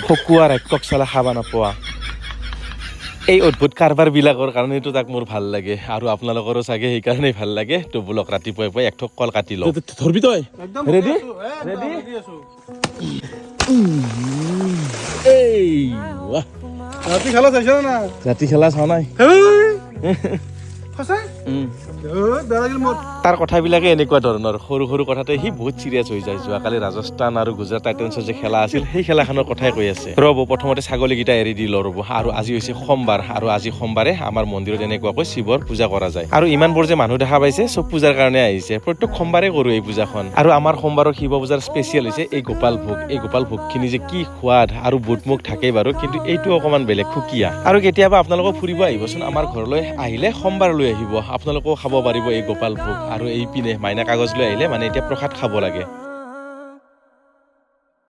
খকুৱা ৰাক্ষস চালা খাবা নাপোৱা এই অদ্ভুত কাৰবাৰ বিলাকৰ কাৰণেতো তাক মোৰ ভাল লাগে আৰু আপোনালোকৰো চাগে সেইকাৰণেই ভাল লাগে তো বোলক ৰাতিপুৱাই পুৱাই এক ঠোক কল কাটি লওঁ ধৰবি তই ৰেডি ৰাতি খেলা চাইছ না ৰাতি খেলা চোৱা নাই তাৰ কথাবিলাকে এনেকুৱা ধৰণৰ সৰু সৰু কথাতে সি বহুত চিৰিয়াছ হৈ যায় যোৱাকালি ৰাজস্থান আৰু গুজৰাট টাইটেন্সৰ যে খেলা আছিল সেই খেলাখনৰ কথাই কৈ আছে ৰ'ব প্ৰথমতে ছাগলীকেইটা এৰি দি ৰ'ব আৰু আজি হৈছে সোমবাৰ আৰু আজি সোমবাৰে আমাৰ মন্দিৰত এনেকুৱাকৈ শিৱৰ পূজা কৰা যায় আৰু ইমানবোৰ যে মানুহ দেখা পাইছে চব পূজাৰ কাৰণে আহিছে প্ৰত্যেক সোমবাৰে কৰো এই পূজাখন আৰু আমাৰ সোমবাৰৰ শিৱ পূজাৰ স্পেচিয়েল হৈছে এই গোপাল ভোগখিনি যে কি সোৱাদ আৰু বুটমুখ থাকেই বাৰু কিন্তু এইটো অকণমান বেলেগ সুকীয়া আৰু কেতিয়াবা আপোনালোকক ফুৰিব আহিবচোন আমাৰ ঘৰলৈ আহিলে সোমবাৰ লৈ আহিব আপোনালোকেও খাব পাৰিব এই গোপাল ভোগ আৰু এই পিনে মাইনা কাগজ লৈ আহিলে মানে এতিয়া প্ৰসাদ খাব লাগে